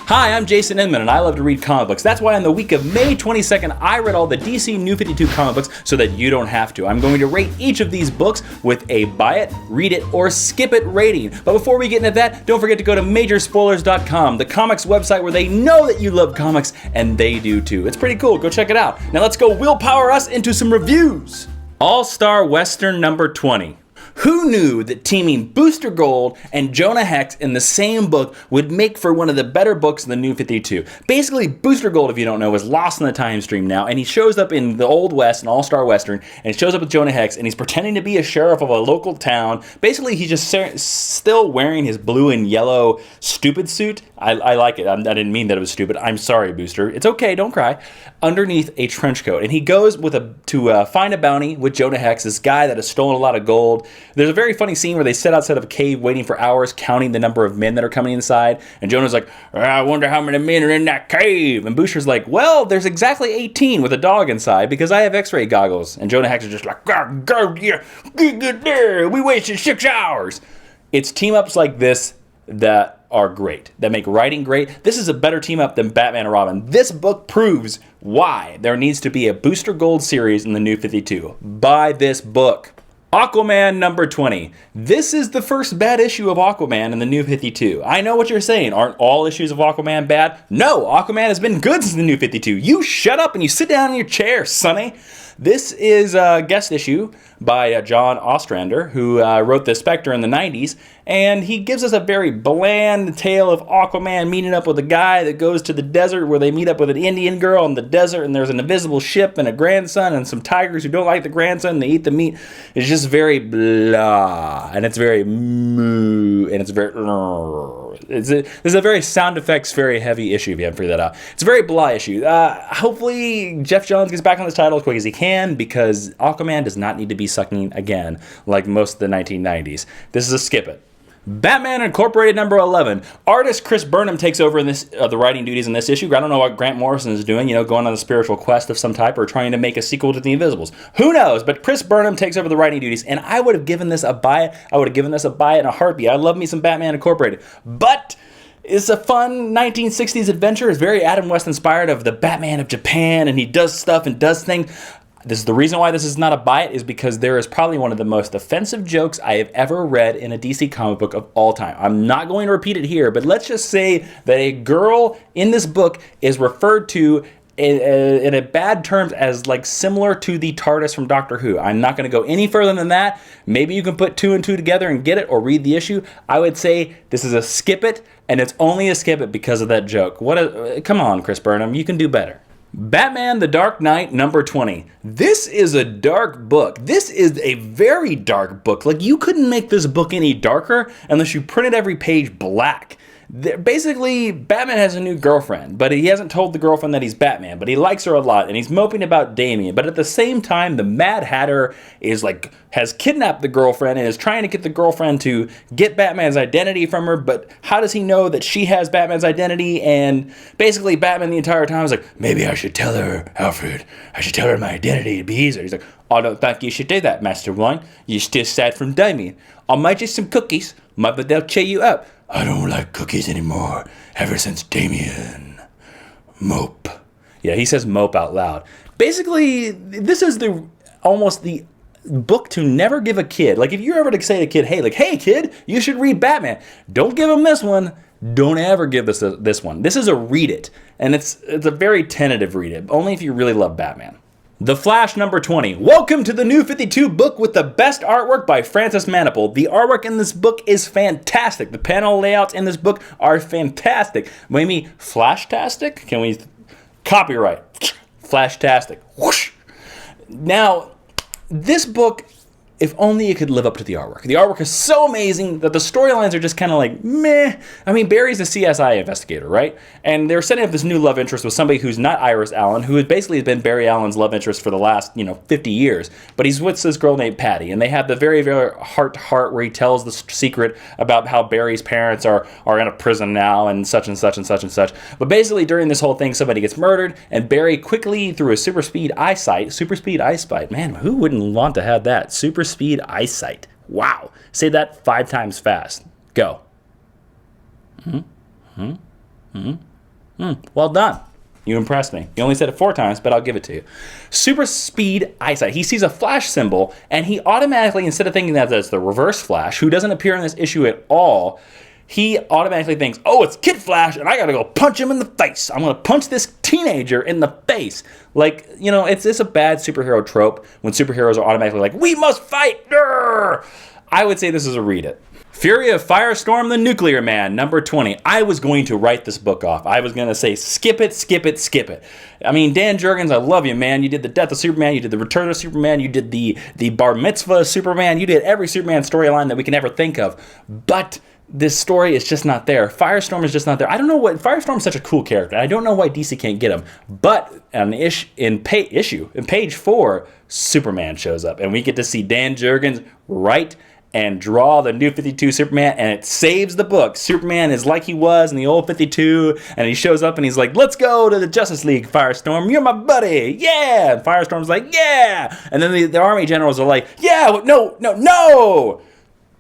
Hi, I'm Jason Inman, and I love to read comic books. That's why on the week of May 22nd, I read all the DC New 52 comic books so that you don't have to. I'm going to rate each of these books with a buy it, read it, or skip it rating. But before we get into that, don't forget to go to majorspoilers.com, the comics website where they know that you love comics, and they do too. It's pretty cool. Go check it out. Now let's go willpower us into some reviews. All-Star Western number 20. Who knew that teaming Booster Gold and Jonah Hex in the same book would make for one of the better books in the New 52? Basically, Booster Gold, if you don't know, is lost in the time stream now, and he shows up in the Old West, an All-Star Western, and he shows up with Jonah Hex, and he's pretending to be a sheriff of a local town. Basically, he's just still wearing his blue and yellow stupid suit. I like it. I didn't mean that it was stupid. I'm sorry, Booster. It's okay, don't cry. Underneath a trench coat. And he goes to find a bounty with Jonah Hex, this guy that has stolen a lot of gold. There's a very funny scene where they sit outside of a cave waiting for hours, counting the number of men that are coming inside. And Jonah's like, I wonder how many men are in that cave. And Booster's like, well, there's exactly 18 with a dog inside because I have x-ray goggles. And Jonah Hex is just like, go, yeah, get there. We wasted 6 hours. It's team-ups like this that are great, that make writing great. This is a better team up than Batman and Robin. This book proves why there needs to be a Booster Gold series in the New 52. Buy this book. Aquaman number 20. This is the first bad issue of Aquaman in the New 52. I know what you're saying. Aren't all issues of Aquaman bad? No, Aquaman has been good since the New 52. You shut up and you sit down in your chair, sonny. This is a guest issue by John Ostrander, who wrote The Spectre in the 90s, and he gives us a very bland tale of Aquaman meeting up with a guy that goes to the desert where they meet up with an Indian girl in the desert, and there's an invisible ship and a grandson and some tigers who don't like the grandson, and they eat the meat. It's just very blah, and it's very moo, and it's very... This is a very sound effects, very heavy issue, if you haven't figured that out. It's a very blah issue. Hopefully, Jeff Johns gets back on this title as quick as he can, because Aquaman does not need to be sucking again, like most of the 1990s. This is a skip it. Batman Incorporated number 11. Artist Chris Burnham takes over in this the writing duties in this issue. I don't know what Grant Morrison is doing, going on a spiritual quest of some type or trying to make a sequel to The Invisibles. Who knows? But Chris Burnham takes over the writing duties, and I would have given this a buy. I would have given this a buy in a heartbeat. I love me some Batman Incorporated. But it's a fun 1960s adventure. It's very Adam West inspired of the Batman of Japan, and he does stuff and does things. This is the reason why this is not a buy it, is because there is probably one of the most offensive jokes I have ever read in a DC comic book of all time. I'm not going to repeat it here, but let's just say that a girl in this book is referred to in a bad terms as like similar to the TARDIS from Doctor Who. I'm not going to go any further than that. Maybe you can put 2 and 2 together and get it, or read the issue. I would say this is a skip it, and it's only a skip it because of that joke. Come on, Chris Burnham, you can do better. Batman the Dark Knight number 20. This is a dark book. This is a very dark book. Like, you couldn't make this book any darker unless you printed every page black. Basically, Batman has a new girlfriend, but he hasn't told the girlfriend that he's Batman, but he likes her a lot, and he's moping about Damian. But at the same time, the Mad Hatter has kidnapped the girlfriend and is trying to get the girlfriend to get Batman's identity from her, but how does he know that she has Batman's identity? And basically, Batman the entire time is like, maybe I should tell her, Alfred. I should tell her my identity. It'd be easier. He's like, I don't think you should do that, Master One. You're still sad from Damian. I'll make you some cookies, but they'll cheer you up. I don't like cookies anymore, ever since Damian. Mope. Yeah, he says mope out loud. Basically, this is almost the book to never give a kid. Like, if you're ever to say to a kid, hey kid, you should read Batman. Don't give him this one. Don't ever give this one. This is a read it, and it's a very tentative read it, only if you really love Batman. The Flash number 20. Welcome to the New 52 book with the best artwork by Francis Manapul. The artwork in this book is fantastic. The panel layouts in this book are fantastic. Maybe Flashtastic? Can we... Copyright. Flashtastic. Whoosh. Now, this book, if only it could live up to the artwork. The artwork is so amazing that the storylines are just kind of like, meh. I mean, Barry's a CSI investigator, right? And they're setting up this new love interest with somebody who's not Iris Allen, who has basically been Barry Allen's love interest for the last, 50 years. But he's with this girl named Patty, and they have the very, very heart-to-heart where he tells the secret about how Barry's parents are in a prison now and such and such and such and such. But basically, during this whole thing, somebody gets murdered, and Barry quickly, through a super speed eyesight, man, who wouldn't want to have that? Super speed eyesight. Wow. Say that 5 times fast. Go. Well done. You impressed me. You only said it 4 times, but I'll give it to you. Super speed eyesight. He sees a flash symbol, and he automatically, instead of thinking that that's the reverse Flash, who doesn't appear in this issue at all, he automatically thinks, oh, it's Kid Flash, and I gotta go punch him in the face. I'm gonna punch this teenager in the face. Like, you know, it's a bad superhero trope when superheroes are automatically like, we must fight! Grr! I would say this is a read it. Fury of Firestorm, the Nuclear Man, number 20. I was going to write this book off. I was going to say, skip it, skip it, skip it. I mean, Dan Jurgens, I love you, man. You did the Death of Superman. You did the Return of Superman. You did the Bar Mitzvah of Superman. You did every Superman storyline that we can ever think of. But this story is just not there. Firestorm is just not there. I don't know what... Firestorm is such a cool character. I don't know why DC can't get him. But in page 4, Superman shows up. And we get to see Dan Jurgens write and draw the new 52 Superman, and it saves the book. Superman is like he was in the old 52, and he shows up and he's like, let's go to the Justice League, Firestorm. You're my buddy. Yeah. And Firestorm's like, yeah. And then the army generals are like, yeah, no.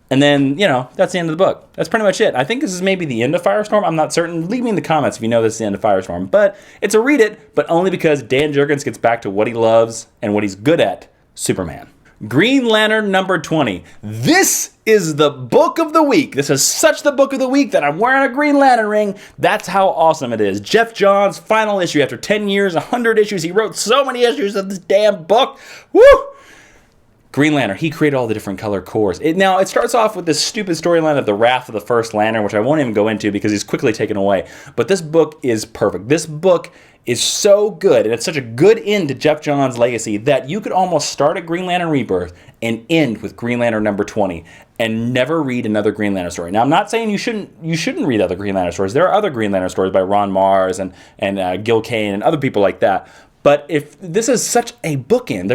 And then, you know, that's the end of the book. That's pretty much it. I think this is maybe the end of Firestorm. I'm not certain. Leave me in the comments if you know this is the end of Firestorm. But it's a read it, but only because Dan Jurgens gets back to what he loves and what he's good at, Superman. Green Lantern number 20. This is the book of the week. This is such the book of the week that I'm wearing a Green Lantern ring. That's how awesome it is. Jeff Johns' final issue after 10 years, 100 issues. He wrote so many issues of this damn book. Woo! Green Lantern, he created all the different color cores. Now, it starts off with this stupid storyline of the Wrath of the First Lantern, which I won't even go into because he's quickly taken away. But this book is perfect. This book is so good, and it's such a good end to Jeff Johns' legacy that you could almost start at Green Lantern Rebirth and end with Green Lantern number 20 and never read another Green Lantern story. Now, I'm not saying you shouldn't read other Green Lantern stories. There are other Green Lantern stories by Ron Mars and Gil Kane and other people like that. But if this is such a bookend,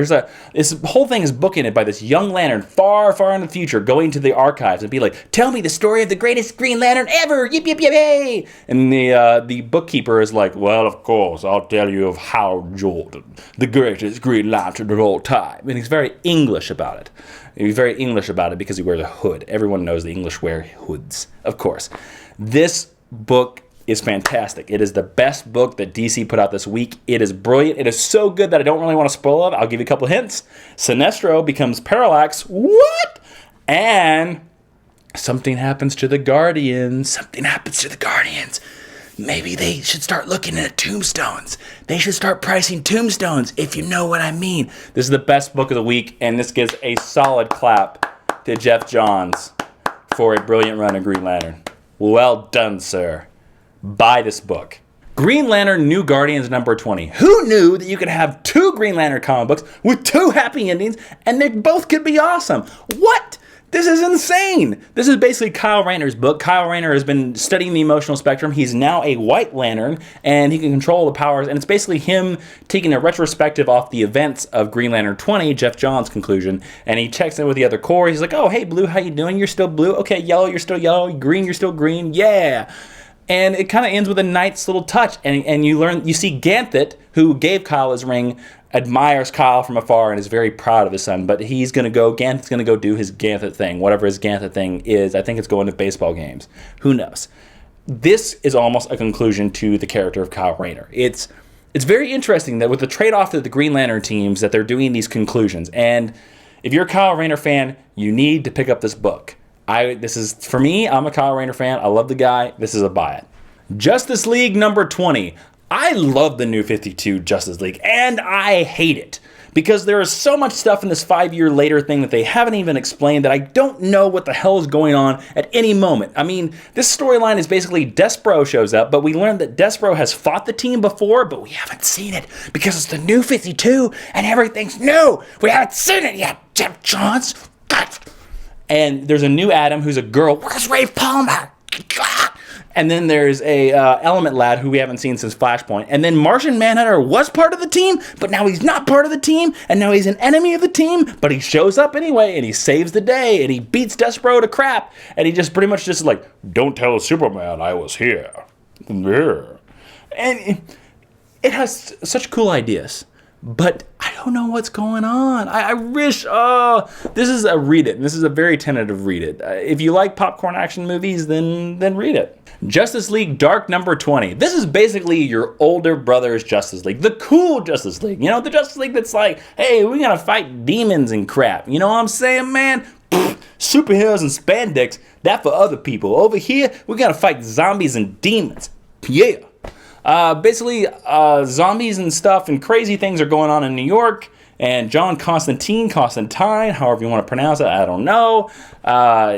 this whole thing is bookended by this young lantern far, far in the future going to the archives and be like, tell me the story of the greatest Green Lantern ever, yip, yip, yip, hey! And the bookkeeper is like, well, of course, I'll tell you of Hal Jordan, the greatest Green Lantern of all time. And he's very English about it. He's very English about it because he wears a hood. Everyone knows the English wear hoods, of course. This book is fantastic. It is the best book that DC put out this week. It is brilliant. It is so good that I don't really want to spoil it. I'll give you a couple hints. Sinestro becomes Parallax. What? And something happens to the Guardians. Maybe they should start looking at tombstones. They should start pricing tombstones, if you know what I mean. This is the best book of the week, and this gives a solid clap to Jeff Johns for a brilliant run of Green Lantern. Well done, sir. Buy this book. Green Lantern New Guardians number 20. Who knew that you could have 2 Green Lantern comic books with 2 happy endings and they both could be awesome? What? This is insane. This is basically Kyle Rayner's book. Kyle Rayner has been studying the emotional spectrum. He's now a White Lantern and he can control the powers. And it's basically him taking a retrospective off the events of Green Lantern 20, Jeff Johns' conclusion. And he checks in with the other core. He's like, oh, hey, Blue, how you doing? You're still blue. Okay, yellow, you're still yellow. Green, you're still green. Yeah. And it kind of ends with a nice little touch. And you see Ganthet, who gave Kyle his ring, admires Kyle from afar and is very proud of his son. But Ganthet's going to go do his Ganthet thing, whatever his Ganthet thing is. I think it's going to baseball games. Who knows? This is almost a conclusion to the character of Kyle Rayner. It's very interesting that with the trade-off to the Green Lantern teams that they're doing these conclusions. And if you're a Kyle Rayner fan, you need to pick up this book. For me, I'm a Kyle Rayner fan. I love the guy. This is a buy it. Justice League number 20. I love the new 52 Justice League, and I hate it. Because there is so much stuff in this 5-year later thing that they haven't even explained that I don't know what the hell is going on at any moment. I mean, this storyline is basically Despero shows up, but we learned that Despero has fought the team before, but we haven't seen it because it's the new 52 and everything's new. We haven't seen it yet, Jeff Johns. And there's a new Adam who's a girl. Where's Ray Palmer? And then there's a Element Lad who we haven't seen since Flashpoint. And then Martian Manhunter was part of the team, but now he's not part of the team, and now he's an enemy of the team, but he shows up anyway, and he saves the day, and he beats Despero to crap, and he just pretty much just like, don't tell Superman I was here. And it has such cool ideas, but I don't know what's going on. I wish, this is a read it. This is a very tentative read it. If you like popcorn action movies, then read it. Justice League Dark number 20. This is basically your older brother's Justice League. The cool Justice League. You know, the Justice League that's like, hey, we gotta fight demons and crap. You know what I'm saying, man? Superheroes and spandex, that for other people. Over here, we gotta fight zombies and demons. Yeah. Basically, zombies and stuff and crazy things are going on in New York. And John Constantine, however you want to pronounce it, I don't know,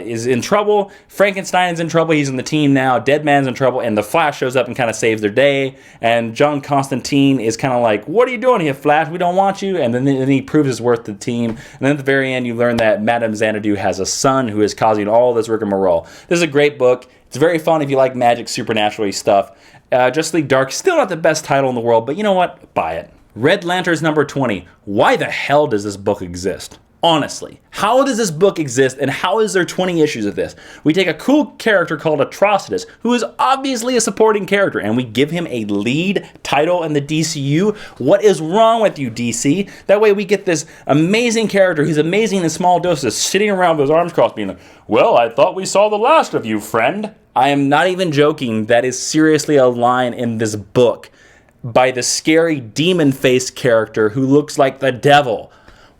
is in trouble. Frankenstein's in trouble. He's in the team now. Deadman's in trouble. And the Flash shows up and kind of saves their day. And John Constantine is kind of like, what are you doing here, Flash? We don't want you. And then he proves his worth to the team. And then at the very end, you learn that Madame Xanadu has a son who is causing all this rigmarole. This is a great book. It's very fun if you like magic, supernatural stuff. Justice League Dark, still not the best title in the world, but you know what? Buy it. Red Lanterns number 20. Why the hell does this book exist? Honestly, how does this book exist and how is there 20 issues of this? We take a cool character called Atrocitus, who is obviously a supporting character, and we give him a lead title in the DCU. What is wrong with you, DC? That way we get this amazing character who's amazing in small doses, sitting around with his arms crossed being like, well, I thought we saw the last of you, friend. I am not even joking. That is seriously a line in this book by the scary demon-faced character who looks like the devil.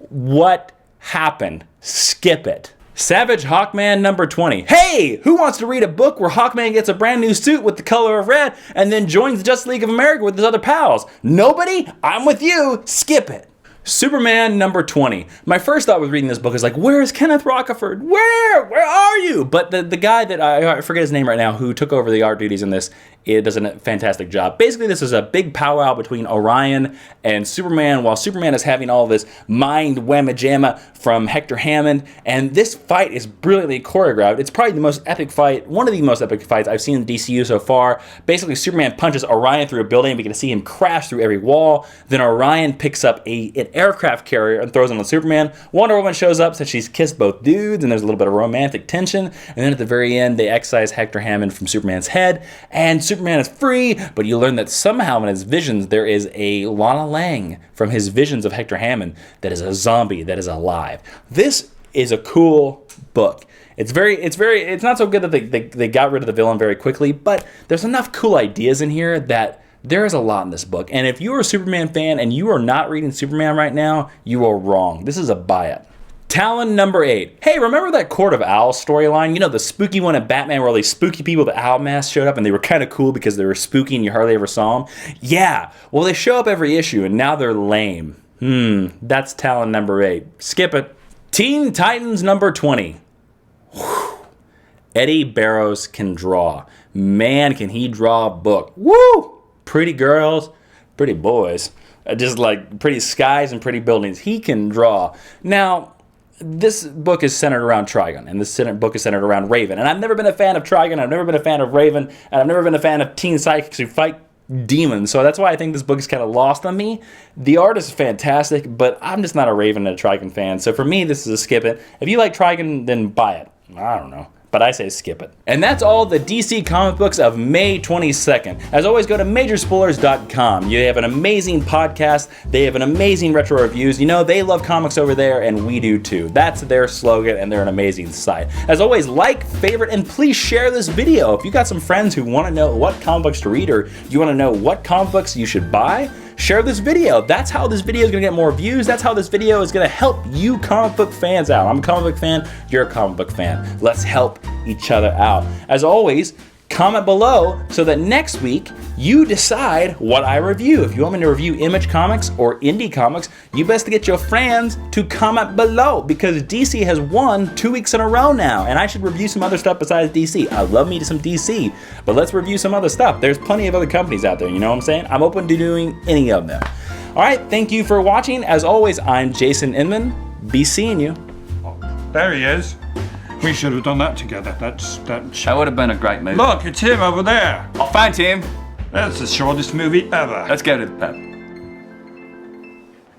What happened? Skip it. Savage Hawkman number 20. Hey, who wants to read a book where Hawkman gets a brand new suit with the color of red and then joins the Justice League of America with his other pals? Nobody? I'm with you. Skip it. Superman number 20. My first thought with reading this book is like, where is Kenneth Rockeford? Where are you? But the guy that I forget his name right now, who took over the art duties in this, it does a fantastic job. Basically, this is a big powwow between Orion and Superman, while Superman is having all this mind whamma-jamma from Hector Hammond, and this fight is brilliantly choreographed. It's probably the most epic fight, one of the most epic fights I've seen in the DCU so far. Basically, Superman punches Orion through a building. We can see him crash through every wall. Then Orion picks up an aircraft carrier and throws it on Superman. Wonder Woman shows up, says she's kissed both dudes, and there's a little bit of romantic tension. And then at the very end, they excise Hector Hammond from Superman's head, and Superman is free, but you learn that somehow in his visions there is a Lana Lang from his visions of Hector Hammond that is a zombie that is alive. This is a cool book. It's not so good that they got rid of the villain very quickly, but there's enough cool ideas in here that there is a lot in this book. And if you're a Superman fan and you are not reading Superman right now, you are wrong. This is a buy it. Talon number 8. Hey, remember that Court of Owls storyline? You know, the spooky one at Batman where all these spooky people with owl masks showed up and they were kind of cool because they were spooky and you hardly ever saw them? Yeah, well, they show up every issue and now they're lame. That's Talon number 8. Skip it. Teen Titans number 20. Whew. Eddie Barrows can draw. Man, can he draw a book. Woo! Pretty girls, pretty boys. Just like pretty skies and pretty buildings. He can draw. Now, this book is centered around Trigon, and this book is centered around Raven. And I've never been a fan of Trigon, I've never been a fan of Raven, and I've never been a fan of teen psychics who fight demons. So that's why I think this book is kind of lost on me. The art is fantastic, but I'm just not a Raven and a Trigon fan. So for me, this is a skip it. If you like Trigon, then buy it. I don't know. But I say skip it. And that's all the DC comic books of May 22nd. As always, go to majorspoilers.com. You have an amazing podcast. They have an amazing retro reviews. You know, they love comics over there, and we do too. That's their slogan, and they're an amazing site. As always, like, favorite, and please share this video. If you got some friends who want to know what comic books to read, or you want to know what comic books you should buy, share this video. That's how this video is going to get more views. That's how this video is going to help you comic book fans out. I'm a comic book fan. You're a comic book fan. Let's help each other out. As always, comment below so that next week you decide what I review. If you want me to review Image Comics or Indie Comics, you best to get your friends to comment below because DC has won 2 weeks in a row now, and I should review some other stuff besides DC. I love me some DC, but let's review some other stuff. There's plenty of other companies out there, you know what I'm saying? I'm open to doing any of them. All right, thank you for watching. As always, I'm Jason Inman. Be seeing you. Oh, there he is. We should have done that together. That would have been a great movie. Look, it's him over there. I found him. That's the shortest movie ever. Let's go to the pub.